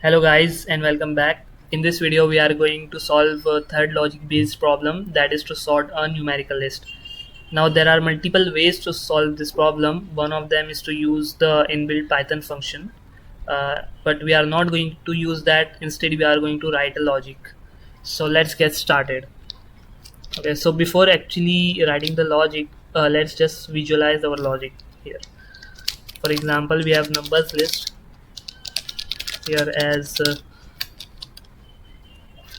Hello guys and welcome back. In this video we are going to solve a third logic based problem, that is to sort a numerical list. Now there are multiple ways to solve this problem. One of them is to use the inbuilt Python function, but we are not going to use that. Instead we are going to write a logic. So let's get started. Okay, so before actually writing the logic, let's just visualize our logic here. For example, we have numbers list here as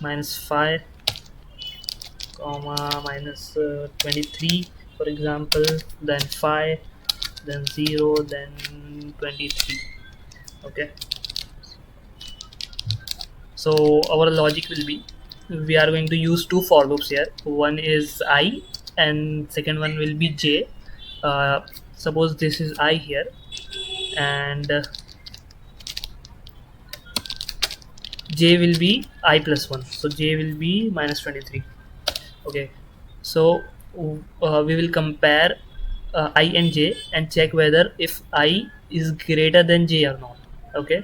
-5 comma minus 23, for example, then 5, then 0, then 23. Okay, so our logic will be, we are going to use two for loops here. One is I and second one will be j. Suppose this is I here, and j will be I plus 1, so j will be -23. Okay, so we will compare I and j and check whether if I is greater than j or not. Okay,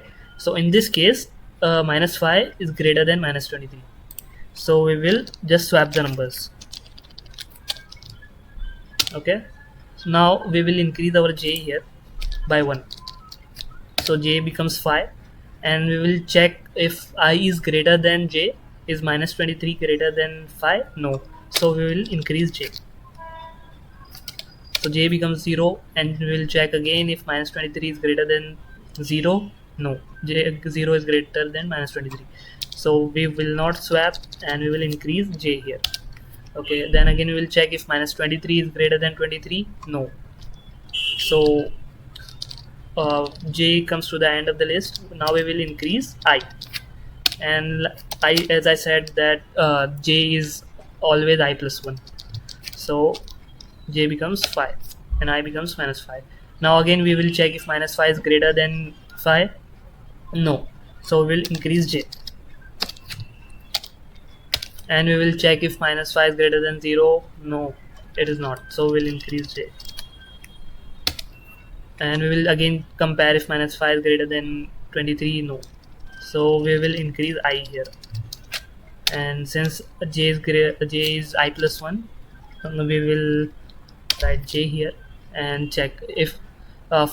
so in this case, -5 is greater than -23, so we will just swap the numbers. Okay, so now we will increase our j here by 1, so j becomes 5, and we will check if I is greater than j. Is -23 greater than 5? No, so we will increase j, so j becomes 0, and we will check again if -23 is greater than 0. No, j 0 is greater than -23, so we will not swap and we will increase j here. Okay, then again we will check if -23 is greater than 23. No, so j comes to the end of the list. Now we will increase I, and I, as I said, that j is always I plus 1, so j becomes 5 and I becomes -5. Now again we will check if -5 is greater than 5. No, so we will increase j, and we will check if -5 is greater than 0. No, it is not, so we will increase j, and we will again compare if -5 is greater than 23. No, so we will increase I here, and since j is I plus 1, we will write j here and check if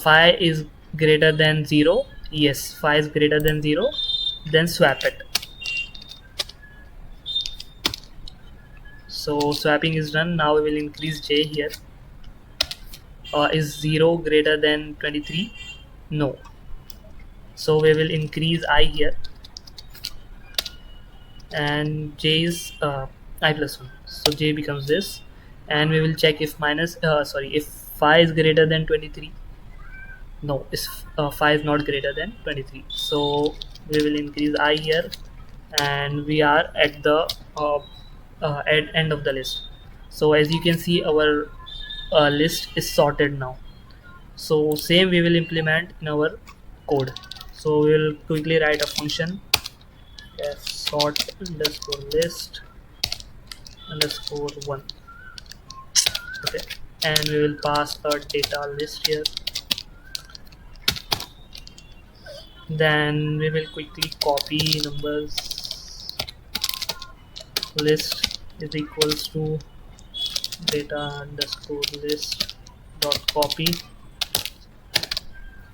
5 is greater than 0. Yes, 5 is greater than 0, then swap it. So swapping is done. Now we will increase j here. Is 0 greater than 23? No, so we will increase I here, and j is I plus 1, so j becomes this, and we will check if if 5 is greater than 23. No, is 5 is not greater than 23, so we will increase I here, and we are at the end of the list. So as you can see, our list is sorted now. So same we will implement in our code. So we will quickly write a function sort underscore list underscore 1. Okay, and we will pass a data list here. Then we will quickly copy numbers list is equals to data underscore list dot copy.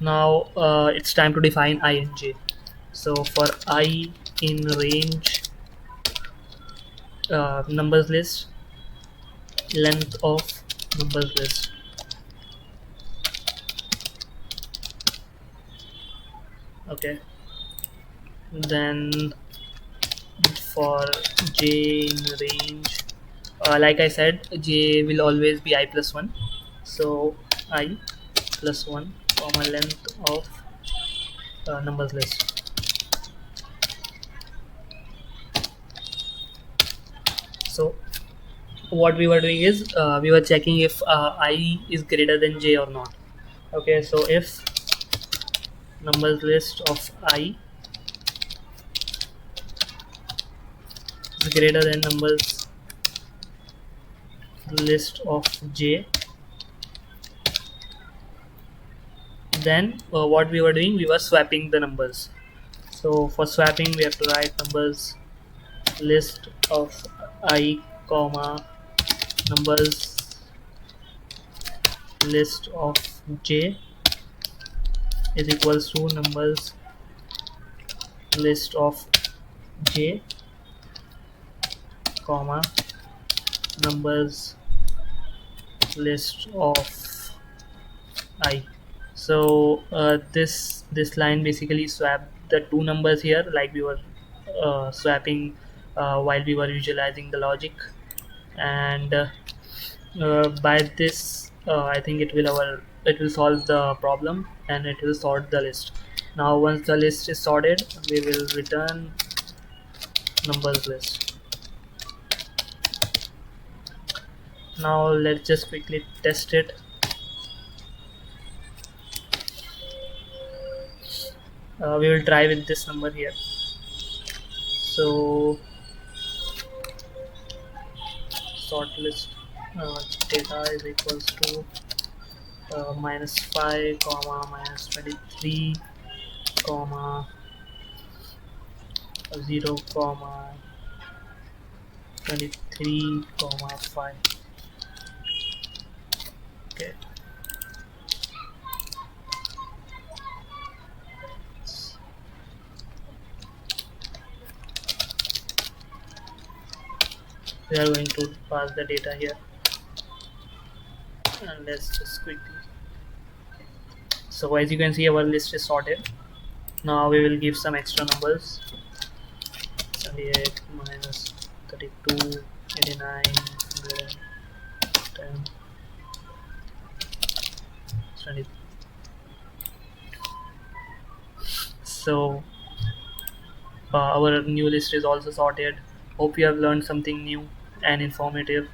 Now it's time to define I and j. So for I in range numbers list, length of numbers list. Okay, then for j in range, like I said, j will always be I plus 1, so I plus 1 comma length of numbers list. So what we were doing is we were checking if I is greater than j or not. Okay, so if numbers list of I is greater than numbers list of j, then what we were doing, we were swapping the numbers. So for swapping, we have to write numbers list of I, comma, numbers list of j is equals to numbers list of j, comma, numbers list of I. So this line basically swap the two numbers here, like we were swapping while we were visualizing the logic, and by this I think it will solve the problem and it will sort the list. Now once the list is sorted, we will return numbers list. Now let's just quickly test it. We will try with this number here. So sort list data is equals to minus 5 comma minus 23 comma 0 comma 23 comma 5. Okay, we are going to pass the data here, and let's just quickly. So as you can see, our list is sorted. Now we will give some extra numbers: 78 minus 32, 89, 110, 20. So our new list is also sorted. Hope you have learned something new and informative.